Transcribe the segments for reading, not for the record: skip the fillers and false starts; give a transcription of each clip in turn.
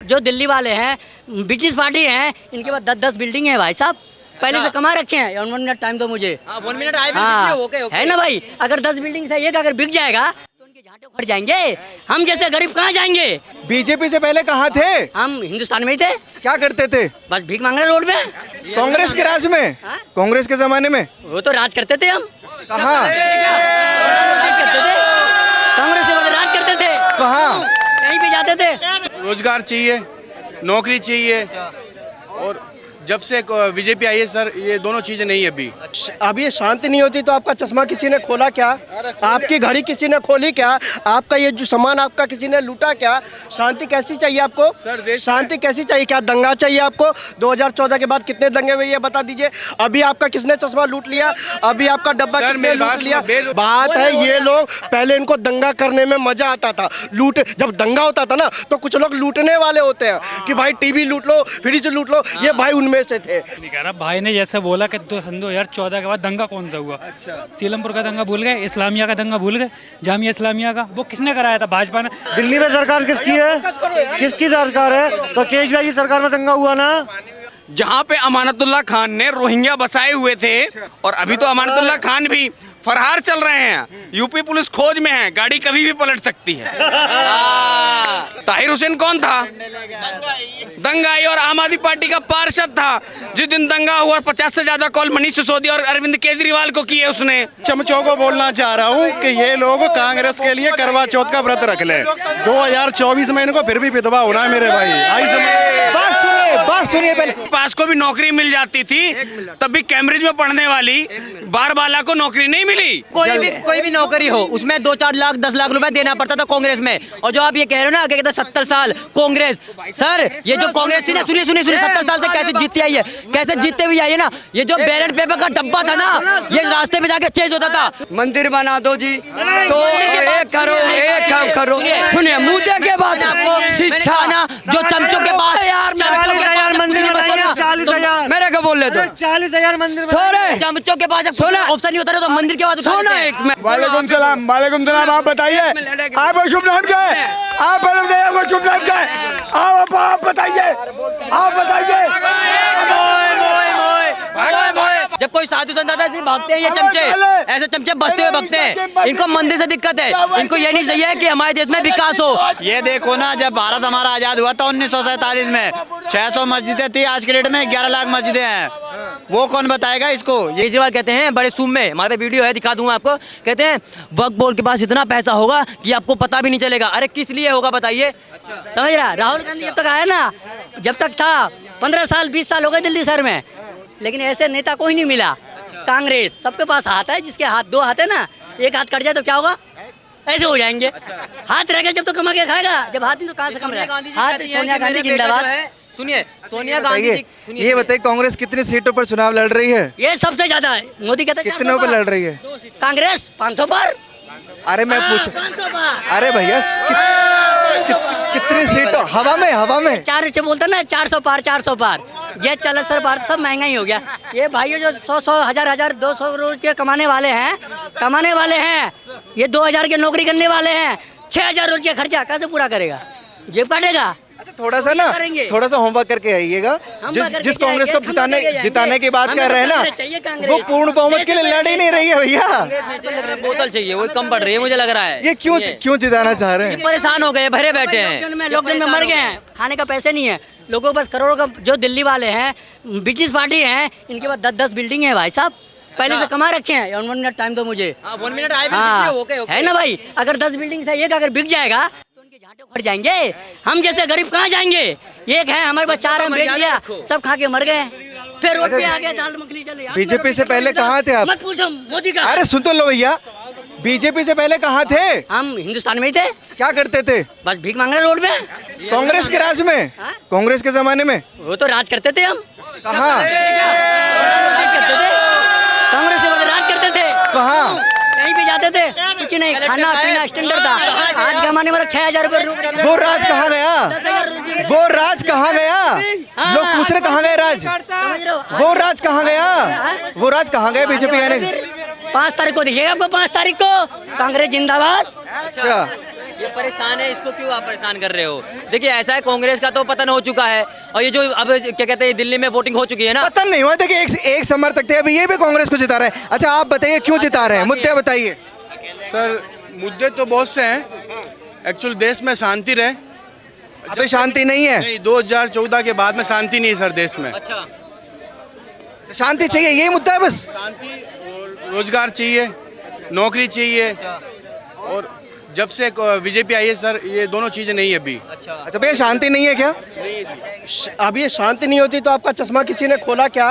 जो दिल्ली वाले हैं, बिजनेस पार्टी हैं, इनके पास 10-10 बिल्डिंग है भाई साहब, पहले से कमा रखे हैं। 1 मिनट टाइम दो मुझे। 1 मिनट आए है ना भाई, अगर 10 बिल्डिंग से एक अगर बिक जाएगा तो उनके झांटे उखड़ जाएंगे। हम जैसे गरीब कहाँ जाएंगे? बीजेपी से पहले कहाँ थे? हम हिंदुस्तान में ही थे, क्या करते थे? बस भीख मांग रहे रोड में। कांग्रेस के राज में? हाँ? कांग्रेस के जमाने में वो तो राज करते थे, हम कहाँ? राज करते थे, कांग्रेस से राज करते थे, कहाँ? कहीं भी जाते थे। रोजगार चाहिए, नौकरी चाहिए, और जब से बीजेपी आई है सर, ये दोनों चीजें नहीं है अभी। अब ये शांति नहीं होती तो आपका चश्मा किसी ने खोला क्या? आपकी घड़ी किसी ने खोली क्या? आपका ये जो सामान आपका किसी ने लूटा क्या? शांति कैसी चाहिए आपको सर? देश शांति कैसी चाहिए? क्या दंगा चाहिए आपको? 2014 के बाद कितने दंगे हुए ये बता दीजिए। अभी आपका किसने चश्मा लूट लिया? अभी आपका डब्बा सर, किसने मेरी लूट बात लिया? सुनो, बात है ये लोग पहले इनको दंगा करने में मजा आता था। लूट जब दंगा होता था ना तो कुछ लोग लूटने वाले होते हैं कि भाई टीवी लूट लो, फ्रिज लूट लो, ये भाई उनमें से थे। कह रहा भाई ने जैसे बोला कि 2014 के बाद दंगा कौन सा हुआ? सीलमपुर का दंगा भूल गए, इस्लामिया का दंगा भूल गए, जामिया इस्लामिया का वो किसने कराया था? भाजपा ने। दिल्ली में सरकार किसकी है? किसकी सरकार है? तो केजरीवाल की सरकार में दंगा हुआ ना। जहाँ पे अमानतुल्लाह खान ने रोहिंग्या बसाए हुए थे, और अभी तो अमानतुल्लाह खान भी फरार चल रहे हैं, यूपी पुलिस खोज में है, गाड़ी कभी भी पलट सकती है। ताहिर हुसैन कौन था? दंगाई और आम आदमी पार्टी का पार्षद था। जिस दिन दंगा हुआ 50 से ज्यादा कॉल मनीष सिसोदिया और अरविंद केजरीवाल को किए उसने। चमचों को बोलना चाह रहा हूँ कि ये लोग कांग्रेस के लिए करवा चौथ का व्रत रख ले। 2024 में इनको फिर भी विधवा होना है मेरे भाई। बात सुनिए पहले। पास को भी नौकरी मिल जाती थी, तब भी कैम्ब्रिज में पढ़ने वाली बारबाला को नौकरी नहीं मिली। कोई भी नौकरी हो उसमें 2-4 लाख 10 लाख रुपए देना पड़ता था कांग्रेस में। और जो आप ये कह रहे हो ना कि 70 साल कांग्रेस, सर ये जो कांग्रेस थी ना, सुनिए 70 साल से कैसे जीतती आई है, कैसे जीतते हुए आई है ना। ये जो बैलेट पेपर का डब्बा था ना, ये रास्ते में जाके चेंज होता था। मंदिर बना दो जी, तो एक करो, एक काम करो। सुनिए मुद्दे के बाद शिक्षा ना, जो चमचों के पास मंदिर बनाया 40,000। मेरे को बोल ले दो 40,000 मंदिर। चमचों के पास ऑप्शन नहीं होता तो मंदिर के बाद वालेकुम सलाम। वालेकुम सलाम। आप बताइए, आपका शुभ नाम क्या है? आप आपका शुभ नाम क्या है? आप बताइए, आप बताइए। जब कोई साधु संत आता है ऐसे भागते हैं ये चमचे, ऐसे चमचे बसते हुए भागते हैं। इनको मंदिर से दिक्कत है, इनको ये नहीं चाहिए कि हमारे देश में विकास हो। ये देखो ना, जब भारत हमारा आजाद हुआ था 1947 में 600 मस्जिदें थी, आज के डेट में 11 लाख मस्जिदें हैं। वो कौन बताएगा इसको? केजरीवाल कहते हैं बड़े सूम में, हमारे पे वीडियो है दिखा दूंगा आपको, कहते हैं वक्फ बोर्ड के पास इतना पैसा होगा कि आपको पता भी नहीं चलेगा। अरे किस लिए होगा बताइए? समझ रहा? राहुल गांधी जब तक आया ना, जब तक था 15 साल 20 साल हो गए दिल्ली शहर में, लेकिन ऐसे नेता कोई नहीं मिला। कांग्रेस सबके पास हाथ है, जिसके हाथ 2 हाथ है ना, एक हाथ कट जाए तो क्या होगा? ऐसे हो जाएंगे। हाथ रह गए जब तो कमा के खाएगा, जब हाथ नहीं तो कहाँ से कम रहेगा? हाथ। सोनिया गांधी जिंदाबाद। सुनिए सोनिया गांधी जी, ये बताइए कांग्रेस कितनी सीटों पर चुनाव लड़ रही है? ये सबसे ज्यादा है। मोदी कहते हैं कितनों पर लड़ रही है कांग्रेस? 500 पर। अरे मैं पूछ, 500 पर। अरे भैया कितनी सीटों? हवा में 4 से बोलते ना, 400 पार 400 पार। ये चल सर, भारत सब महंगा ही हो गया। ये भाइयों जो 100 हजार 200 रोज के कमाने वाले हैं, ये 2000 की नौकरी करने वाले हैं, 6000 रोज का खर्चा कैसे पूरा करेगा? जेब काटेगा। अच्छा थोड़ा सा होमवर्क करके आइएगा। जिस कांग्रेस को जिताने की बात कर रहे हैं ना, वो पूर्ण बहुमत के लिए लड़ ही नहीं रही है भैया। बोतल चाहिए, वो कम पड़ रही है मुझे लग रहा है। ये क्यों जिताना चाह रहे हैं? परेशान हो गए, भरे बैठे हैं। लॉकडाउन में मर गए हैं, खाने का पैसे नहीं है लोगों के पास। करोड़ों का जो दिल्ली वाले हैं, बिजनेस पार्टी हैं, इनके पास 10-10 बिल्डिंग है भाई साहब, पहले से कमा रखे हैं। 1 मिनट टाइम दो मुझे। 1 मिनट आए है ना भाई, अगर 10 बिल्डिंग से एक अगर बिक जाएगा तो उनके झांटे उखड़ जाएंगे। हम जैसे गरीब कहाँ जाएंगे? एक है हमारे पास 4 हम बेच लिया, सब खा के मर गए, फिर रोड पे आ गए, दाल मखनी चल रही है। बीजेपी से पहले कहाँ थे आप? मत पूछो मोदी का। अरे सुन तो लो भैया, बीजेपी से पहले कहाँ थे? हम हिंदुस्तान में ही थे, क्या करते थे? बस भीख मांग रहे रोड में। कांग्रेस के राज में? कांग्रेस के जमाने में वो तो राज करते थे, हम कहाँ? राज करते थे, कांग्रेस से राज करते थे। कहाँ? कहीं भी जाते थे, कुछ नहीं, खाना पीना स्टैंडर्ड था। आज जमाने में 6000 रुपये। वो राज कहाँ गया? वो राज कहाँ गया? लोग पूछ रहे कहाँ गए राज? वो राज कहाँ गया? वो राज कहाँ गए बीजेपी आने? 5 तारीख को दिखेगा आपको, 5 तारीख को। कांग्रेस जिंदाबाद। अच्छा ये परेशान है, इसको क्यों आप परेशान कर रहे हो? देखिए ऐसा है, कांग्रेस का तो पतन हो चुका है और ये जो अब क्या कहते हैं दिल्ली में वोटिंग हो चुकी है ना। पतन नहीं हुआ, देखिए एक समर्थक थे, अभी ये भी कांग्रेस को जिता रहे हैं। अच्छा आप बताइए क्यों जिता रहे हैं, मुद्दे बताइए। सर मुद्दे तो बहुत से हैं, एक्चुअल देश में शांति रहे। अभी शांति नहीं है, नहीं, 2014 के बाद में शांति नहीं है सर देश में। अच्छा, शांति चाहिए, यही मुद्दा है बस। शांति और रोजगार चाहिए, नौकरी चाहिए। और जब से बीजेपी आई है सर, ये दोनों चीजें नहीं है अभी। अच्छा भैया शांति नहीं है क्या? अभी ये शांति नहीं होती तो आपका चश्मा किसी ने खोला क्या,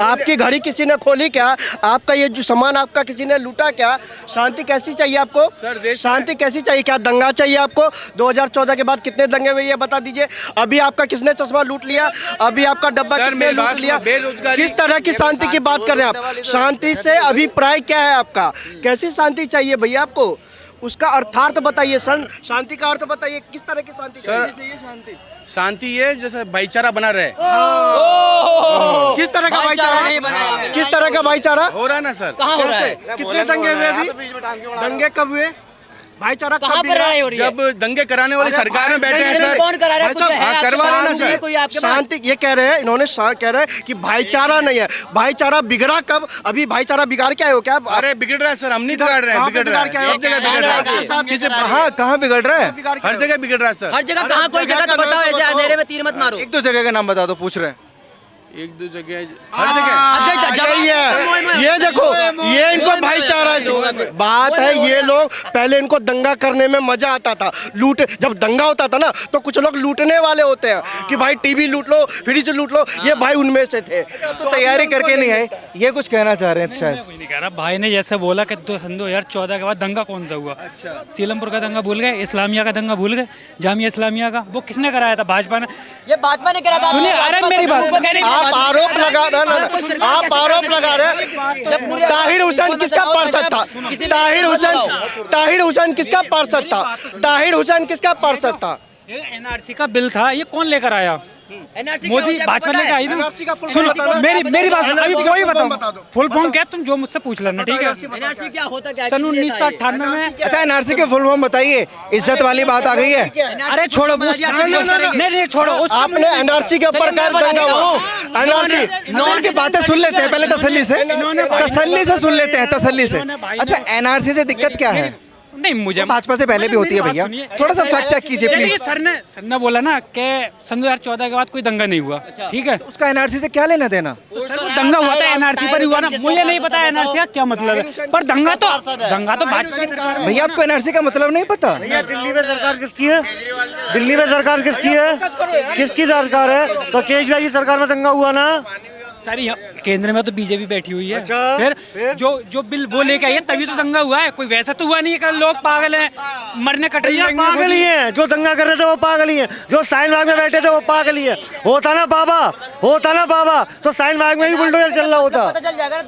आपकी घड़ी किसी ने खोली क्या, आपका ये जो सामान आपका किसी ने लूटा क्या? शांति कैसी चाहिए आपको सर? शांति कैसी चाहिए? क्या दंगा चाहिए आपको? 2014 के बाद कितने दंगे हुए ये बता दीजिए। अभी आपका किसने चश्मा लूट लिया? अभी आपका डब्बा किसने लूट लिया? किस तरह की शांति की बात कर रहे हैं आप? शांति से अभिप्राय क्या है आपका? कैसी शांति चाहिए भैया आपको? उसका अर्थार्थ बताइए सर, शांति का अर्थ बताइए, किस तरह की शांति चाहिए? शांति ये जैसे भाईचारा बना रहे। किस तरह का भाईचारा? किस तरह का भाईचारा हो रहा है ना सर? कहाँ हो रहा है? कितने दंगे हुए अभी? दंगे कब हुए? भाईचारा कहाँ कब पर लड़ाई हो रही है? जब दंगे कराने वाली सरकार में बैठे हैं सर। कौन करा रहा है? कुछ है आपके करवा रहे ना पास? सर। कोई आपके पास? शांति ये कह रहे हैं, इन्होंने कह रहे हैं कि भाईचारा नहीं है। भाईचारा बिगड़ा कब? अभी भाईचारा बिगाड़ क्या है? क्या अरे बिगड़ रहा है सर, हम नहीं बिगाड़ रहे हैं, बिगड़ रहा है, सब जगह बिगड़ रहा है। किसी कहाँ बिगड़ रहा है? हर जगह बिगड़ रहा है सर। हर जगह कहाँ? कोई जगह तो बताओ, ऐसे अंधेरे में तीर मत मारो। एक दो जगह का नाम बता दो, पूछ रहे हैं। एक दो जगह, हर जगह यही है। ये देखो, ये इनको भाईचारा जो बात है, ये लोग पहले इनको दंगा करने में मजा आता था। लूट, जब दंगा होता था ना तो कुछ लोग लूटने वाले होते हैं कि भाई टीवी लूट लो, फ्रिज लूट लो, ये भाई उनमें से थे। तो तैयारी करके नहीं आए, ये कुछ कहना चाह रहे हैं शायद। कोई नहीं कह रहा, भाई ने जैसे बोला कि 2014 के बाद दंगा कौन सा हुआ। सीलमपुर का दंगा भूल गए, इस्लामिया का दंगा भूल गए, जामिया इस्लामिया का, वो किसने कराया था? भाजपा ने। ये भाजपा ने करा था। सुनिए, अरे मेरी बात, आप आरोप लगा रहे, आप आरोप लगा रहे। ताहिर हुसैन किसका पार्षद था? ताहिर हुसैन किसका पार्षद था? ताहिर हुसैन किसका पार्षद था? ये एनआरसी का बिल था, ये कौन लेकर आया? NRC मोदी क्या भाजपा होता है? लेकर आई ना। NRC का full सुनो बता दो। मेरी बात, अभी NRC का वही full बताओ, बता दो। फुल फॉर्म क्या है, तुम जो मुझसे पूछ लेना, ठीक है? NRC क्या होता क्या है? सन किसने था ये? 1998 में। अच्छा एनआरसी के फुल फॉर्म बताइए, इज्जत वाली बात आ गई है। अरे छोड़ो, नहीं छोड़ो, आपने एनआरसी के ऊपर चलिए, मैं दंगा बताता हुआ। हूँ। एनआरसी की बातें सुन लेते हैं पहले, तसल्ली से सुन लेते हैं, तसल्ली से। अच्छा एनआरसी से दिक्कत क्या है? नहीं मुझे भाजपा से पहले भी होती है भैया, थोड़ा सा फैक्ट चेक कीजिए देखिए, प्लीज। सर ने बोला ना कि सन 2014 के बाद कोई दंगा नहीं हुआ, ठीक है? उसका एनआरसी से क्या लेना देना? तो सर वो दंगा हुआ था, एनआरसी पर ही हुआ ना। मुझे नहीं पता एनआरसी का क्या मतलब है, पर दंगा तो भाजपा की सरकार में। भैया आपको एनआरसी का मतलब नहीं पता? भैया दिल्ली में सरकार किसकी है? दिल्ली में सरकार किसकी है? किसकी सरकार है? तो केजरीवाल की सरकार में दंगा हुआ ना। सर केंद्र में तो बीजेपी बैठी हुई है। अच्छा, फिर जो बिल वो लेके आई है तभी तो दंगा हुआ है, कोई वैसा तो हुआ नहीं है कि लोग पागल हैं, मरने कटने भैया पागल ही है, जो दंगा कर रहे थे वो पागल ही है, जो साइन बाग में बैठे थे वो पागल ही है। होता ना बाबा तो साइन बाग में ही बुलडोजर चल रहा होता।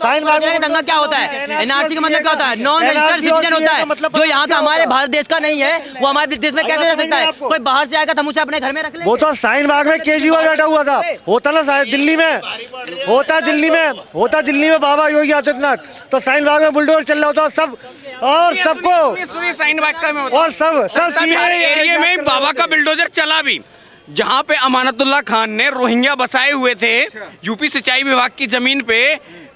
साइन बाग में दंगा क्या होता है? एनआरसी का मतलब क्या होता है? नॉन रजिस्टर्ड सिटीजन होता है, जो यहाँ का हमारे भारत देश का नहीं है, वो हमारे देश में कैसे रह सकता है? कोई बाहर से आएगा तो हम उसे अपने घर में रख ले। वो तो साइन बाग में केजरीवाल बैठा हुआ था। होता ना दिल्ली में, होता दिल्ली में बाबा योगी आदित्यनाथ, तो साइन बाग में बुलडोजर चल रहा होता। सब और सबको सुनिए साइन बाग का में होता है। और सब बिहार एरिया में बाबा का बिल्डोजर चला भी, जहां पे अमानतुल्लाह खान ने रोहिंग्या बसाए हुए थे यूपी सिंचाई विभाग की जमीन पे,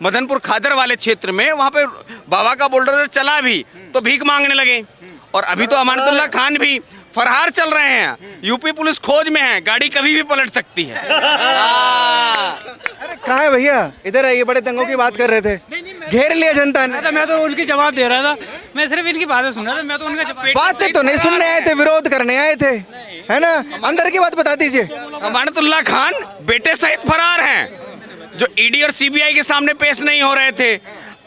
मदनपुर खादर वाले क्षेत्र में, वहां पे बाबा का बुलडोजर चला भी तो भीख मांगने लगे। और अभी तो अमानतुल्लाह खान भी फरार चल रहे हैं, यूपी पुलिस खोज में है, गाड़ी कभी भी पलट सकती है। अरे कहाँ है भैया? इधर आइए, बड़े दंगों की बात कर रहे थे, घेर लिया जनता ने। मैं तो उनकी जवाब दे रहा था, मैं सिर्फ इनकी बातें सुन रहा था, मैं तो उनका बातें तो नहीं सुनने आए थे, विरोध करने आए थे, है ना? अंदर की बात बता दीजिए। अमानतुल्लाह खान बेटे सहित फरार हैं, जो ईडी और सीबीआई के सामने पेश नहीं हो रहे थे,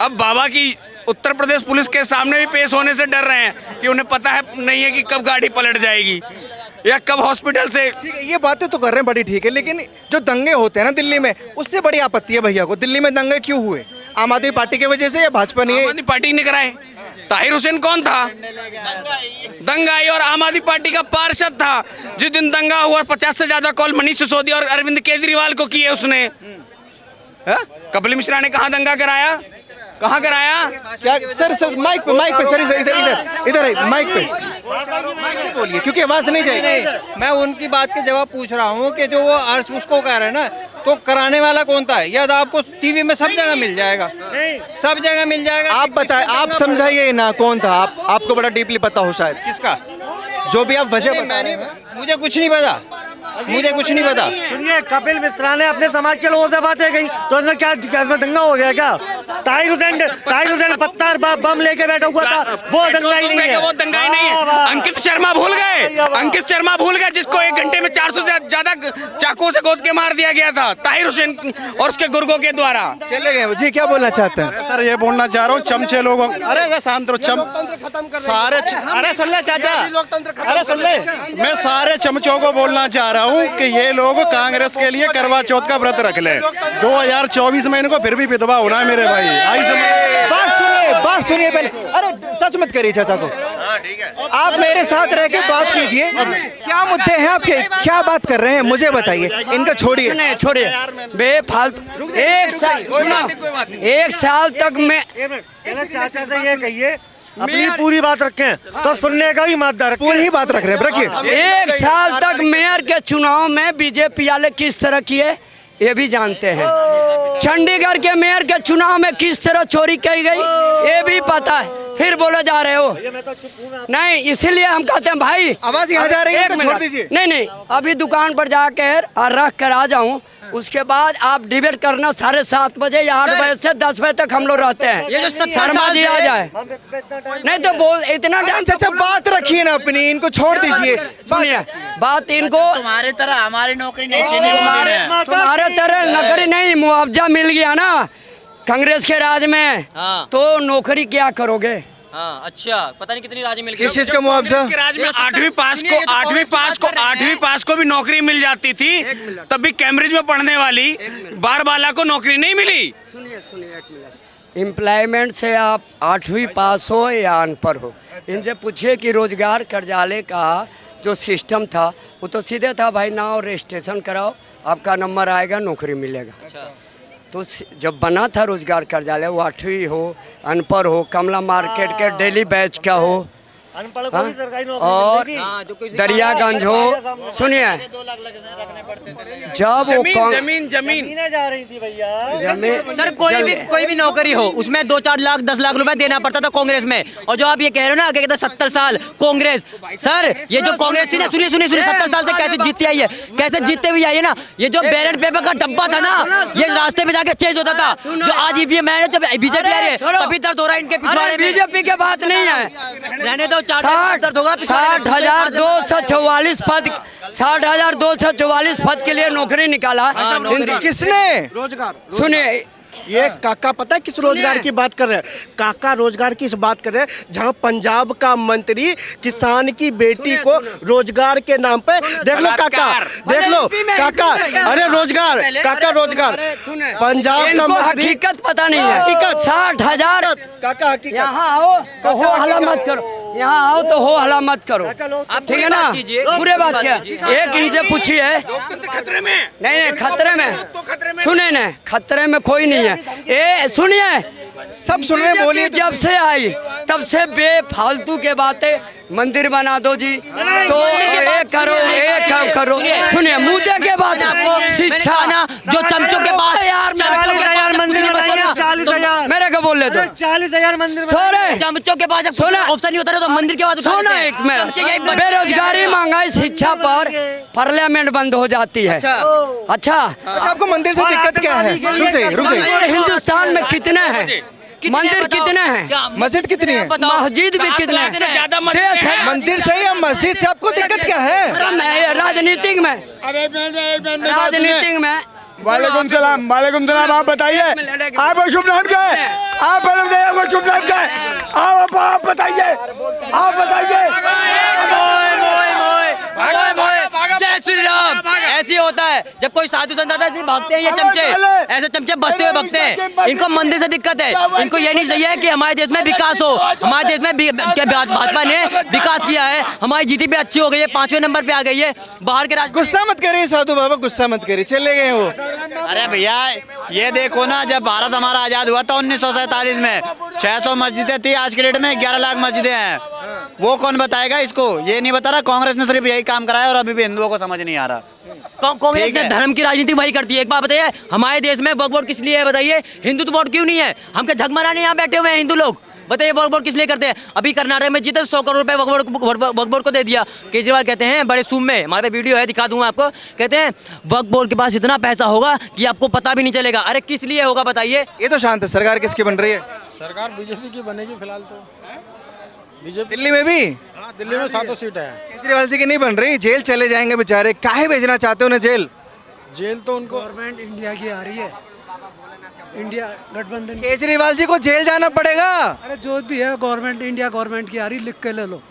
अब बाबा की उत्तर प्रदेश पुलिस के सामने भी पेश होने से डर रहे हैं कि उन्हें पता है नहीं है कि कब गाड़ी पलट जाएगी या कब हॉस्पिटल से। ठीक है, ये बातें तो कर रहे हैं, बड़ी ठीक है, लेकिन जो दंगे होते हैं ना दिल्ली में, उससे बड़ी आपत्ति है भैया को। दिल्ली में दंगे क्यों हुए? आम आदमी पार्टी की वजह से या भाजपा ने? आम आदमी पार्टी ने कराए। ताहिर हुसैन कौन था? दंगाई और आम आदमी पार्टी का पार्षद था। जिस दिन दंगा हुआ 50 से ज्यादा कॉल मनीष सिसोदिया और अरविंद केजरीवाल को किए उसने। कपिल मिश्रा ने कहा दंगा कराया? कहाँ कराया? क्या सर माइक पे सर इधर माइक पे बोलिए क्योंकि आवाज नहीं जाएगी। मैं उनकी बात के जवाब पूछ रहा हूँ कि जो वो अर्श उसको कह रहे हैं ना, तो कराने वाला कौन था? या तो आपको टीवी में सब जगह मिल जाएगा, सब जगह मिल जाएगा। आप बताएं, आप समझाइए ना कौन था। आपको बड़ा डीपली पता हो शायद किसका, जो भी आप वजह बता रहे हैं। मुझे कुछ नहीं पता, मुझे कुछ नहीं पता। सुनिए, कपिल मिश्रा ने अपने समाज के लोगों से बातें कही तो इसमें क्या इसमें दंगा हो गया क्या? ताहिर हुसैन पत्थर बम लेके बैठा हुआ था, वो दंगा ही नहीं है। वो दंगा ही नहीं है। अंकित शर्मा भूल गए जिसको 1 घंटे में 400 से ज्यादा चाकू से गोद के मार दिया गया था ताहिर हुसैन और उसके गुर्गों के द्वारा। चले गए जी, क्या बोलना चाहते हैं? सर ये बोलना चाह रहा हूँ, चमचे लोगों, अरे शांत रहो, सारे, अरे सुन ले चाचा, अरे सुन ले, मैं सारे चमचों को बोलना चाह रहा हूँ कि ये लोग कांग्रेस के लिए करवा चौथ का व्रत रख ले। 2024 में इनको फिर भी विधवा होना है मेरे भाई। बात सुनिए पहले। अरे टच मत करिए चाचा को। आप मेरे साथ रह के बात कीजिए। क्या मुद्दे हैं आपके, क्या बात कर रहे हैं मुझे बताइए। इनका छोड़िए बेफालतू। एक साल तक मैं चाचा से ये कहिए अपनी पूरी बात रखें तो सुनने का भी मादा रखें। पूरी ही बात रख रहे हैं, रखिए। 1 साल तक मेयर के चुनाव में बीजेपी वाले किस तरह किए ये भी जानते हैं। चंडीगढ़ के मेयर के चुनाव में किस तरह चोरी की गई ये भी पता है, फिर बोले जा रहे हो। नहीं, इसीलिए हम कहते हैं भाई आवाज यहाँ जा रही है तो छोड़ दीजिए। नहीं, अभी दुकान पर जाकर और रख कर आ जाऊं, उसके बाद आप डिबेट करना 7:30 बजे या 8 बजे से 10 बजे तक हम लोग रहते हैं। ये जो शर्मा जी आ जाए नहीं तो बोल इतना टाइम। चाचा बात रखिए ना अपनी, इनको छोड़ दीजिए। सुनिए बात, इनको तुम्हारे तरह हमारी नौकरी नहीं छीनी उन्होंने। तुम्हारे तरह नौकरी नहीं, मुआवजा मिल गया ना कांग्रेस के राज में, तो नौकरी क्या करोगे? हाँ, अच्छा, पता नहीं कितनी राजी मिल गई। किस चीज का मुआवजा? इसके राज में 8वीं पास को भी नौकरी मिल जाती थी, तब भी कैम्ब्रिज में पढ़ने वाली बारबाला को नौकरी नहीं मिली। सुनिए एक मिनट। एम्प्लॉयमेंट से आप 8वीं पास हो या अनपढ़ हो, इनसे पूछिए कि रोजगार कार्यालय का जो सिस्टम था वो तो सीधे था, भाई नाम रजिस्ट्रेशन कराओ, आपका नंबर आएगा, नौकरी मिलेगा। तो जब बना था रोजगार कार्यालय, वो 8वीं हो, अनपढ़ हो, कमला मार्केट के डेली बैच का हो, और दरियागंज हो। सुनिए, जब वो जमीन जा रही थी भैया, सर कोई भी नौकरी हो उसमें 2-4 लाख 10 लाख रुपए देना पड़ता था कांग्रेस में। और जो आप ये कह रहे हो ना कि 70 साल कांग्रेस, सर ये जो कांग्रेस थी ना, सुनिए 70 साल से कैसे जीतती आई है, कैसे जीतते हुए आई है ना। ये जो बैलेट पेपर का डब्बा था ना, ये रास्ते में जाके चेंज होता था। जो आज ईवीएम है, जब बीजेपी आ रही है तभी दर्द हो रहा है इनके पिछवाड़े। बीजेपी के बात नहीं है, रहने दो 60,244 पद, 60,244 पद के लिए नौकरी निकाला। किसने? रोजगार। सुनिए, ये काका पता है किस रोजगार की बात कर रहे हैं? काका रोजगार की इस बात कर रहे हैं जहां पंजाब का मंत्री किसान की बेटी को रोजगार के नाम पे, देख लो काका, देख लो काका, अरे रोजगार, काका रोजगार, पंजाब का मंत्री। हकीकत पता नहीं है। हकीकत 60,000। काका हकीकत। यहाँ आओ तो हो हला मत करो, यहाँ आओ तो हो हला मत करो, ठीक है ना? पूरे बात क्या, एक इनसे पूछिए। खतरे में नहीं, खतरे में सुने न, खतरे में कोई नहीं है। ए सुनिए, सब सुन रहे हैं, बोलिए। जब से आई तब से बेफालतू के बातें, मंदिर बना दो जी तो एक करो, एक काम करो। सुनिए, मुद्दे के बाद शिक्षा ना, जो चमचों के पास यार मंदिर बनाया 40,000, मेरे को बोल ले दो 40,000 मंदिर। चमचों के पास जब ऑप्शन नहीं होता है तो मंदिर के बाद सोना एक में बेरोजगारी, महंगाई, शिक्षा पर पार्लियामेंट बंद हो जाती है। अच्छा, आपको मंदिर से दिक्कत क्या है? रुक जाइए। हिंदुस्तान में कितने हैं मंदिर, कितने हैं मस्जिद, कितनी है मस्जिद भी, कितने हैं मंदिर से या मस्जिद से आपको दिक्कत क्या है? राजनीतिक में, राजनीतिक में। वालेकुम सलाम, आप बताइए आपका शुभ नाम क्या है? आप आपका शुभ नाम क्या है? आप बताइए, आप बताइए। जय श्री राम। ऐसे होता है जब कोई साधु संत आता है, ऐसे भागते हैं ये चमचे, ऐसे चमचे बसते हुए भगते हैं। इनको मंदिर से दिक्कत है, इनको ये नहीं चाहिए कि हमारे देश में विकास हो। हमारे देश में भाजपा ने विकास किया है, हमारी जीडीपी अच्छी हो गई है, 5वें नंबर पे आ गई है। बाहर के राज्य गुस्सा मत करिए साधु बाबा, गुस्सा मत करिए, चले गए वो। अरे भैया ये देखो ना, जब भारत हमारा आजाद हुआ था 1947 में 600 मस्जिदें थी, आज के डेट में 11 लाख मस्जिदें हैं। वो कौन बताएगा इसको? ये नहीं बता रहा। कांग्रेस ने सिर्फ यही काम कराया और अभी भी हिंदुओं को समझ नहीं आ रहा। कांग्रेस ठीक ने है। धर्म की राजनीति वही करती है। एक बात बताइए, हमारे देश में वक्फ बोर्ड किस लिए है बताइए? हिंदुत्व वोट क्यों नहीं है? हम क्या झगमराने यहाँ बैठे हुए हैं हिंदू लोग? बताइए वक्फ बोर्ड किस लिए करते हैं? अभी कर्नाटक में जीते 100 करोड़ रुपए वक्फ बोर्ड को दे दिया। केजरीवाल कहते हैं बड़े सूम में, हमारे पे वीडियो है, दिखा दूंगा आपको, कहते हैं वक्फ बोर्ड के पास इतना पैसा होगा कि आपको पता भी नहीं चलेगा। अरे किस लिए होगा बताइए? ये तो शांत है। सरकार किसकी बन रही है? सरकार बीजेपी की बनेगी फिलहाल तो। बीजेपी, दिल्ली में भी हाँ, दिल्ली में 7 सीट है। केजरीवाल जी की नहीं बन रही? जेल चले जाएंगे बेचारे। काहे भेजना चाहते हो उन्हें जेल? जेल तो उनको गवर्नमेंट इंडिया की आ रही है, इंडिया गठबंधन। केजरीवाल जी को जेल जाना पड़ेगा। अरे जो भी है गवर्नमेंट, इंडिया गवर्नमेंट की आ रही, लिख के ले लो।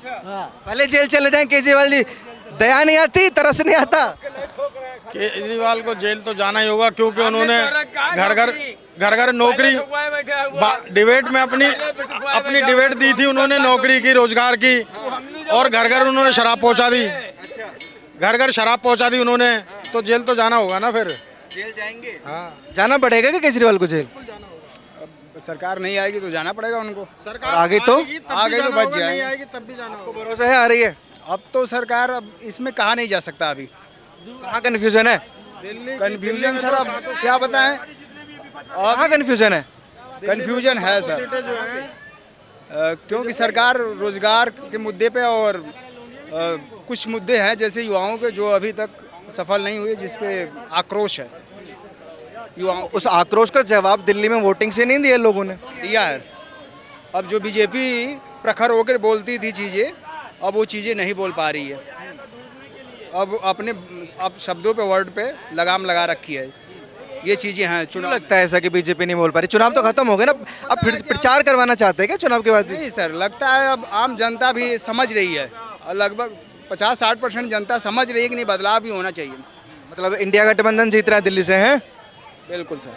पहले जेल चले जाएं केजरीवाल जी। दया नहीं आती, तरस नहीं आता। केजरीवाल को जेल तो जाना ही होगा, क्योंकि उन्होंने घर घर नौकरी डिबेट में अपनी डिबेट दी थी उन्होंने, नौकरी की, रोजगार की, और घर घर उन्होंने शराब पहुंचा दी। घर घर शराब पहुंचा दी उन्होंने, तो जेल तो जाना होगा ना फिर। जेल जाएंगे? हाँ, जाना पड़ेगा कि केजरीवाल को जेल? सरकार नहीं आएगी तो जाना पड़ेगा उनको। सरकार आगे तो आगे तो बच जाए, नहीं आएगी तब भी जाना होगा। भरोसा है आ रही है? अब तो सरकार, अब इसमें कहा नहीं जा सकता अभी। कहाँ कंफ्यूजन है? कंफ्यूजन सर, अब क्या बताएं? कहाँ कंफ्यूजन है? कंफ्यूजन है सर, क्योंकि सरकार रोजगार के मुद्दे पे और कुछ मुद्दे हैं जैसे युवाओं के, जो अभी तक सफल नहीं हुए, जिस पे आक्रोश है युवाओं। उस आक्रोश का जवाब दिल्ली में वोटिंग से नहीं दिया लोगों ने? दिया है। अब जो बीजेपी प्रखर होकर बोलती थी चीज़ें, अब वो चीज़ें नहीं बोल पा रही है। अब शब्दों पे, वर्ड पे लगाम लगा रखी है। ये चीज़ें हैं। चुनाव लगता है ऐसा कि बीजेपी नहीं बोल पा रही? चुनाव तो खत्म हो गए ना, अब फिर प्रचार करवाना चाहते हैं क्या चुनाव के बाद भी? नहीं सर, लगता है अब आम जनता भी समझ रही है, लगभग 50-60% जनता समझ रही है कि नहीं, बदलाव भी होना चाहिए। मतलब इंडिया गठबंधन जीत रहा है दिल्ली से, हैं? बिल्कुल सर।